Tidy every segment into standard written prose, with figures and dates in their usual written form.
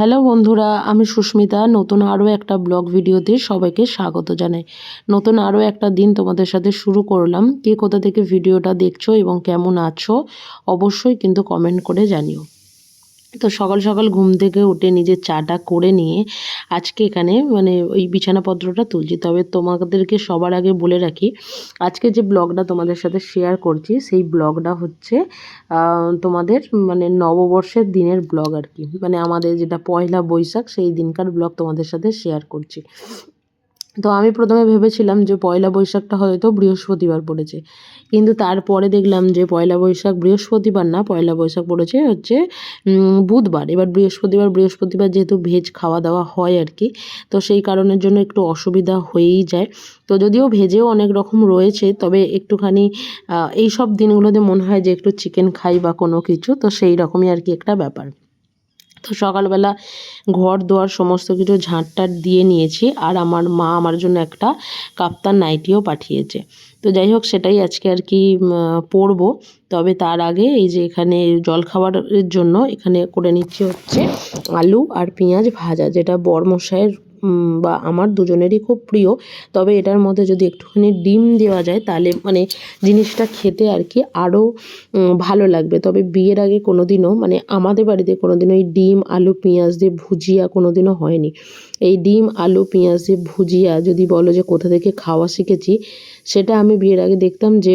Hello বন্ধুরা, আমি সুস্মিতা। নতুন আরও একটা ব্লগ ভিডিওতে সবাইকে স্বাগত জানাই। নতুন আরও একটা দিন তোমাদের সাথে শুরু করলাম। কে কোথা থেকে ভিডিওটা দেখছো এবং কেমন আছো অবশ্যই কিন্তু কমেন্ট করে জানিও। তো সকাল সকাল ঘুম থেকে উঠে নিজের চাটা করে নিয়ে আজকে এখানে ওই বিছানাপত্রটা তুলছি। তবে তোমাদেরকে সবার আগে বলে রাখি, আজকে যে ব্লগটা তোমাদের সাথে শেয়ার করছি সেই ব্লগটা হচ্ছে তোমাদের নববর্ষের দিনের ব্লগ আর কি। আমাদের যেটা পয়লা বৈশাখ সেই দিনকার ব্লগ তোমাদের সাথে শেয়ার করছি। তো আমি প্রথমে ভেবেছিলাম যে পয়লা বৈশাখটা হয়তো বৃহস্পতিবার পড়েছে, কিন্তু তারপরে দেখলাম যে পয়লা বৈশাখ বৃহস্পতিবার না, পয়লা বৈশাখ পড়েছে হচ্ছে বুধবার। এবার বৃহস্পতিবার যেহেতু ভেজ খাওয়া দাওয়া হয় আর কি, তো সেই কারণের জন্য একটু অসুবিধা হয়েই যায়। তো যদিও ভেজেও অনেক রকম রয়েছে, তবে একটুখানি এই সব দিনগুলোতে মনে হয় যে একটু চিকেন খাই বা কোনো কিছু, তো সেই রকমই আর কি একটা ব্যাপার। তো সকালবেলা ঘর দোয়ার সমস্ত কিছু ঝাঁটটাট দিয়ে নিয়েছি, আর আমার মা আমার জন্য একটা কাপ্তান নাইটিও পাঠিয়েছে। তো যাই হোক, সেটাই আজকে আর কি পরবো। তবে তার আগে এই যে এখানে জলখাবারের জন্য এখানে করে নিচ্ছি হচ্ছে আলু আর পেঁয়াজ ভাজা, যেটা বরমশাইয়ের বা আমার দুজনেরই খুব প্রিয়। তবে এটার মধ্যে যদি একটুখানি ডিম দেওয়া যায় তাহলে জিনিসটা খেতে আর কি আরও ভালো লাগবে। তবে বিয়ের আগে কোনো দিনও আমাদের বাড়িতে কোনো দিনও এই ডিম আলু পেঁয়াজ দিয়ে ভুজিয়া কোনো দিনও হয়নি। এই ডিম আলু পেঁয়াজ দিয়ে ভুজিয়া যদি বলো যে কোথা থেকে খাওয়া শিখেছি, সেটা আমি বিয়ের আগে দেখতাম যে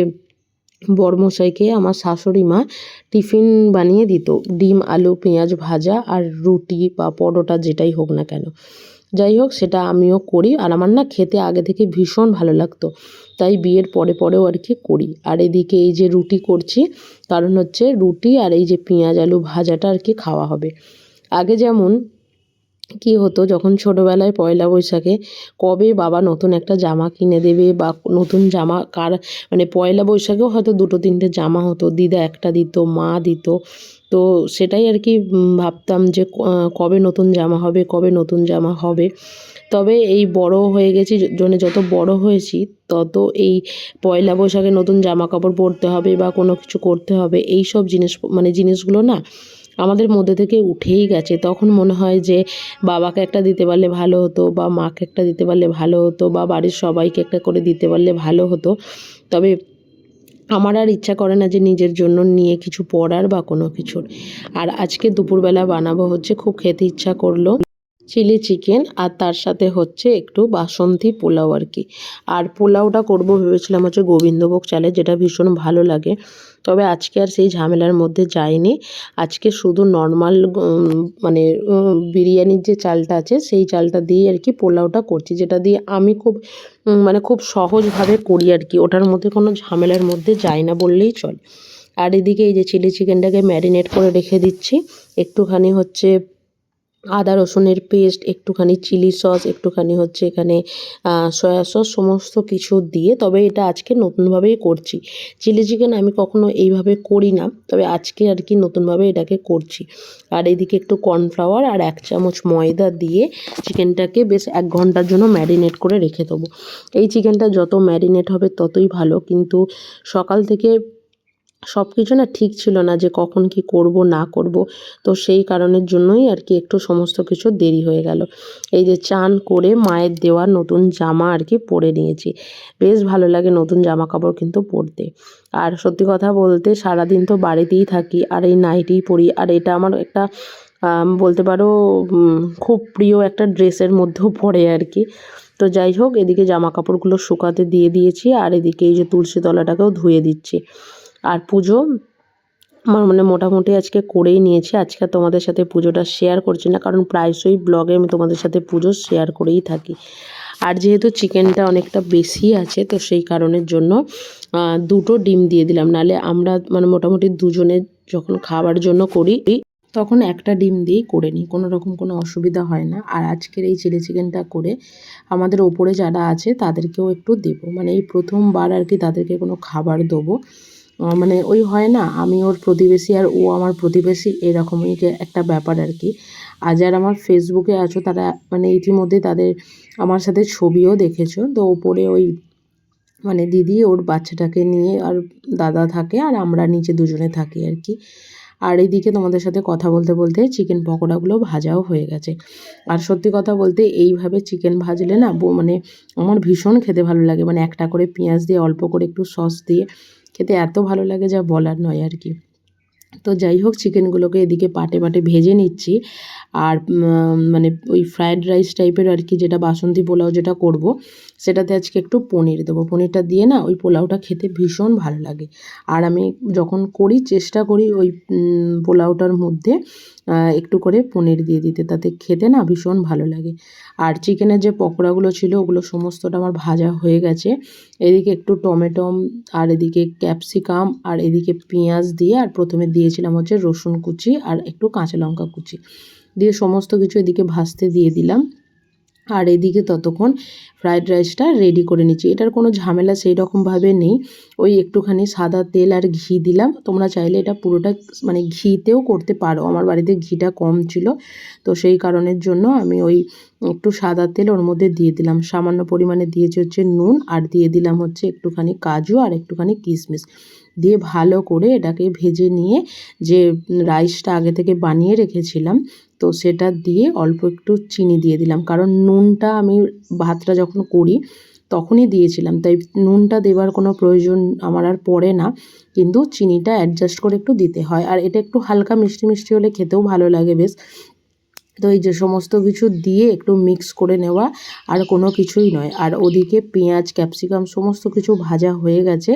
বরমশাইকে আমার শাশুড়ি মা টিফিন বানিয়ে দিত, ডিম আলু পেঁয়াজ ভাজা আর রুটি বা পরোটা যেটাই হোক না কেন। যাই হোক, সেটা আমিও করি, আর আমার না খেতে আগে থেকে ভীষণ ভালো লাগতো, তাই বিয়ের পরেও আর কি করি। আর এদিকে এই যে রুটি করছি, কারণ হচ্ছে রুটি আর এই যে পেঁয়াজ আলু ভাজাটা আর কি খাওয়া হবে। আগে যেমন কি হতো, যখন ছোটোবেলায় পয়লা বৈশাখে কবে বাবা নতুন একটা জামা কিনে দেবে, বা নতুন জামা কার পয়লা বৈশাখেও হয়তো 2-3টে জামা হতো, দিদা একটা দিত, মা দিত। তো সেটাই আর কি ভাবতাম যে কবে নতুন জামা হবে, কবে নতুন জামা হবে। তবে এই বড় হয়ে গেছি, যত বড় হয়েছি তত এই পয়লা বৈশাখে নতুন জামা কাপড় পরতে হবে বা কোনো কিছু করতে হবে, এই সব জিনিসগুলো না আমাদের মধ্যে থেকে উঠেই গেছে। তখন মনে হয় যে বাবাকে একটা দিতে পারলে ভালো হতো, বা মাকে একটা দিতে পারলে ভালো হতো, বা বাড়ির সবাইকে একটা করে দিতে পারলে ভালো হতো। তবে আমার আর ইচ্ছা করে না যে নিজের জন্য নিয়ে কিছু পড়ার বা কোনো কিছুর। আর আজকে দুপুরবেলা বানাবো হচ্ছে, খুব খেতে ইচ্ছা করলো চিলি চিকেন, আর তার সাথে হচ্ছে একটু বাসন্তী পোলাও আর কি। আর পোলাওটা করব ভেবেছিলাম হচ্ছে গোবিন্দভোগ চালে, যেটা ভীষণ ভালো লাগে। তবে আজকে আর সেই ঝামেলার মধ্যে যাইনি। আজকে শুধু নর্মাল বিরিয়ানির যে চালটা আছে সেই চালটা দিয়েই আর কি পোলাওটা করছি, যেটা দিয়ে আমি খুব সহজভাবে করি আর কি। ওটার মধ্যে কোনো ঝামেলার মধ্যে যায় না বললেই চলে। আর এদিকে এই যে চিলি চিকেনটাকে ম্যারিনেট করে রেখে দিচ্ছি, একটুখানি হচ্ছে আদা রসুনের পেস্ট, একটুখানি চিলি সস, একটুখানি হচ্ছে এখানে সয়া সস, সমস্ত কিছু দিয়ে। তবে এটা আজকে নতুনভাবেই করছি। চিলি চিকেন আমি কখনো এইভাবে করি না, তবে আজকে আর কি নতুনভাবে এটাকে করছি। আর এদিকে একটু কর্নফ্লাওয়ার আর 1 চামচ ময়দা দিয়ে চিকেনটাকে বেশ 1 ঘন্টার জন্য ম্যারিনেট করে রেখে দেবো। এই চিকেনটা যত ম্যারিনেট হবে ততই ভালো, কিন্তু সকাল থেকে সব কিছু না ঠিক ছিল না যে কখন কি করব না করব, তো সেই কারণের জন্যই আর কি একটু সমস্ত কিছু দেরি হয়ে গেল। এই যে চান করে মায়ের দেওয়া নতুন জামা আর কি পরে নিয়েছি। বেশ ভালো লাগে নতুন জামা কাপড় কিন্তু পরতে। আর সত্যি কথা বলতে সারাদিন তো বাড়িতেই থাকি আর এই নাইটিই পরি, আর এটা আমার একটা বলতে পারো খুব প্রিয় একটা ড্রেসের মধ্যেও পড়ে আর কি। তো যাই হোক, এদিকে জামা কাপড়গুলো শুকাতে দিয়ে দিয়েছি, আর এদিকে এই যে তুলসী তলাটাকেও ধুয়ে দিচ্ছি। আর পুজো আমার মোটামুটি আজকে করেই নিয়েছি। আজকে তোমাদের সাথে পুজোটা শেয়ার করছি না, কারণ প্রায়শই ব্লগে আমি তোমাদের সাথে পুজো শেয়ার করেই থাকি। আর যেহেতু চিকেনটা অনেকটা বেশি আছে, তো সেই কারণের জন্য 2টো ডিম দিয়ে দিলাম। নাহলে আমরা মোটামুটি দুজনে যখন খাবার জন্য করি তখন একটা ডিম দিয়েই করে নিই, কোনো রকম কোনো অসুবিধা হয় না। আর আজকের এই চিলি চিকেনটা করে আমাদের ওপরে যারা আছে তাদেরকেও একটু দেবো, এই প্রথমবার আর কি তাদেরকে কোনো খাবার দেবো। ওই হয় না, আমি ওর প্রতিবেশী আর ও আমার প্রতিবেশী, এরকমই একটা ব্যাপার আর কি। আর যারা আমার ফেসবুকে আছো তারা ইতিমধ্যে তাদের আমার সাথে ছবিও দেখেছো। তো ওপরে ওই দিদি ওর বাচ্চাটাকে নিয়ে আর দাদা থাকে, আর আমরা নিচে দুজনে থাকি আর কি। আর এইদিকে তোমাদের সাথে কথা বলতে বলতে চিকেন পকোড়াগুলো ভাজাও হয়ে গেছে। আর সত্যি কথা বলতে এইভাবে চিকেন ভাজলে না মানে আমার ভীষণ খেতে ভালো লাগে, মানে একটা করে পেঁয়াজ দিয়ে অল্প করে একটু সস দিয়ে খেতে এত ভালো লাগে যা বলার নয় আর কি। তো যাই হোক, চিকেনগুলোকে এদিকে পাটে পাটে ভেজে নিচ্ছি। আর মানে ওই ফ্রায়েড রাইস টাইপের আর কি, যেটা বাসন্তী পোলাও যেটা করব, সেটাতে আজকে একটু পনির দেবো। পনিরটা দিয়ে না ওই পোলাওটা খেতে ভীষণ ভালো লাগে। আর আমি যখন করি চেষ্টা করি ওই পোলাওটার মধ্যে একটু করে পনির দিয়ে দিতে, তাতে খেতে না ভীষণ ভালো লাগে। আর চিকেনের যে পকোড়াগুলো ছিল ওগুলো সমস্তটা আমার ভাজা হয়ে গেছে। এদিকে একটু টমেটো আর এদিকে ক্যাপসিকাম আর এদিকে পেঁয়াজ দিয়ে, আর প্রথমে দিয়েছিলাম হচ্ছে রসুন কুচি আর একটু কাঁচা লঙ্কা কুচি দিয়ে সমস্ত কিছু এদিকে ভাজতে দিয়ে দিলাম। আর এদিকে ততক্ষণ ফ্রায়েড রাইসটা রেডি করে নিচ্ছি। এটার কোনো ঝামেলা সেই রকমভাবে নেই, ওই একটুখানি সাদা তেল আর ঘি দিলাম। তোমরা চাইলে এটা পুরোটা মানে ঘিতেও করতে পারো, আমার বাড়িতে ঘিটা কম ছিল তো সেই কারণের জন্য আমি ওই একটু সাদা তেল ওর মধ্যে দিয়ে দিলাম। সামান্য পরিমাণে দিয়েছি হচ্ছে নুন, আর দিয়ে দিলাম হচ্ছে একটুখানি কাজু আর একটুখানি কিশমিশ দিয়ে ভালো করে এটাকে ভেজে নিয়ে যে রাইসটা আগে থেকে বানিয়ে রেখেছিলাম তো সেটা দিয়ে অল্প একটু চিনি দিয়ে দিলাম, কারণ নুনটা আমি ভাতটা যখন করি তখনই দিয়েছিলাম, তাই নুনটা দেবার কোনো প্রয়োজন আমার আর পড়ে না, কিন্তু চিনিটা অ্যাডজাস্ট করে একটু দিতে হয়। আর এটা একটু হালকা মিষ্টি মিষ্টি হলে খেতেও ভালো লাগে বেশ। তো এই যে সমস্ত কিছু দিয়ে একটু মিক্স করে নেওয়া, আর কোনো কিছুই নয়। আর ওদিকে পেঁয়াজ ক্যাপসিকাম সমস্ত কিছু ভাজা হয়ে গেছে,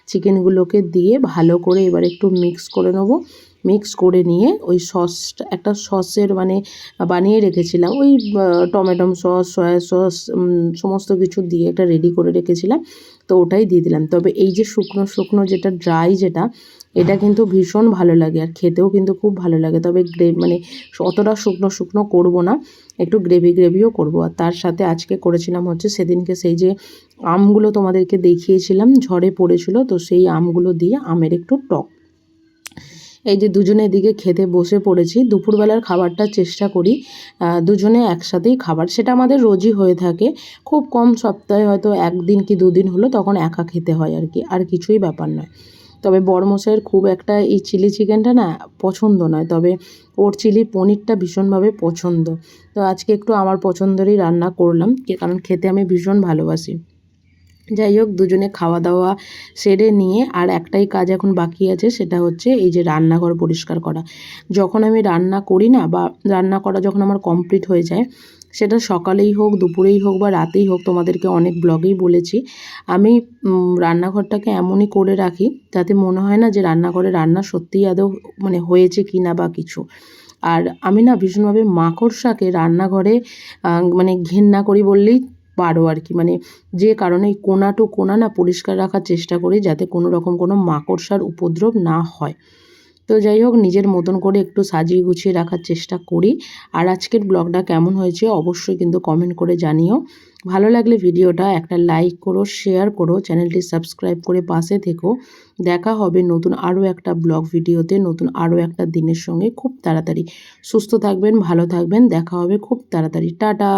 চিকেনগুলোকে দিয়ে ভালো করে এবার একটু মিক্স করে নেবো। মিক্স করে নিয়ে ওই সসটা, একটা সসের মানে বানিয়ে রেখেছিলাম ওই টমেটো সস সয়া সস সমস্ত কিছু দিয়ে একটা রেডি করে রেখেছিলাম, তো ওটাই দিয়ে দিলাম। তবে এই যে শুকনো শুকনো যেটা ড্রাই যেটা, এটা কিন্তু ভীষণ ভালো লাগে আর খেতেও কিন্তু খুব ভালো লাগে। তবে মানে অতটা শুকনো শুকনো করব না, একটু গ্রেভি গ্রেভিও করব। আর তার সাথে আজকে করেছিলাম হচ্ছে সেদিনকে সেই যে আমগুলো তোমাদেরকে দেখিয়েছিলাম ঝড়ে পড়েছিল, তো সেই আমগুলো দিয়ে আমের একটু টক। এই যে দুজনে এদিকে খেতে বসে পড়েছি। দুপুরবেলার খাবারটা চেষ্টা করি দুজনে একসাথেই খাবার, সেটা আমাদের রোজই হয়ে থাকে। খুব কম সপ্তাহে হয়তো 1 দিন কি 2 দিন হলো তখন একা খেতে হয় আর কি, আর কিছুই ব্যাপার নয়। তবে বড়মশাইয়ের খুব একটা এই চিলি চিকেনটা না পছন্দ নয়, তবে ওর চিলি পনিরটা ভীষণভাবে পছন্দ। তো আজকে একটু আমার পছন্দেরই রান্না করলাম, কারণ খেতে আমি ভীষণ ভালোবাসি। যাই হোক, দুজনে খাওয়া দাওয়া সেরে নিয়ে আর একটাই কাজ এখন বাকি আছে, সেটা হচ্ছে এই যে রান্নাঘর পরিষ্কার করা। যখন আমি রান্না করি না, বা রান্না করা যখন আমার কমপ্লিট হয়ে যায়, সেটা সকালেই হোক দুপুরেই হোক বা রাতেই হোক, তোমাদেরকে অনেক ব্লগেই বলেছি, আমি রান্নাঘরটাকে এমনই করে রাখি যাতে মনে হয় না যে রান্নাঘরে রান্না সত্যিই আদৌ মানে হয়েছে কি না বা কিছু। আর আমি না ভীষণভাবে মাকড়সাকে রান্নাঘরে মানে ঘেন্না করি বললেই পারো আর কি, মানে যে কারণে এই কোণা টু কোণা না পরিষ্কার রাখার চেষ্টা করি যাতে কোনো রকম কোনো মাকড়সার উপদ্রব না হয়। তো যাই হোক, নিজের মতন করে একটু সাজিয়ে গুছিয়ে রাখার চেষ্টা করি। আর আজকের ব্লগটা কেমন হয়েছে অবশ্যই কিন্তু কমেন্ট করে জানিও। ভালো লাগলে ভিডিওটা একটা লাইক করো, শেয়ার করো, চ্যানেলটি সাবস্ক্রাইব করে পাশে থেকো। দেখা হবে নতুন আরও একটা ব্লগ ভিডিওতে, নতুন আরও একটা দিনের সঙ্গে খুব তাড়াতাড়ি। সুস্থ থাকবেন, ভালো থাকবেন, দেখা হবে খুব তাড়াতাড়ি। টাটা।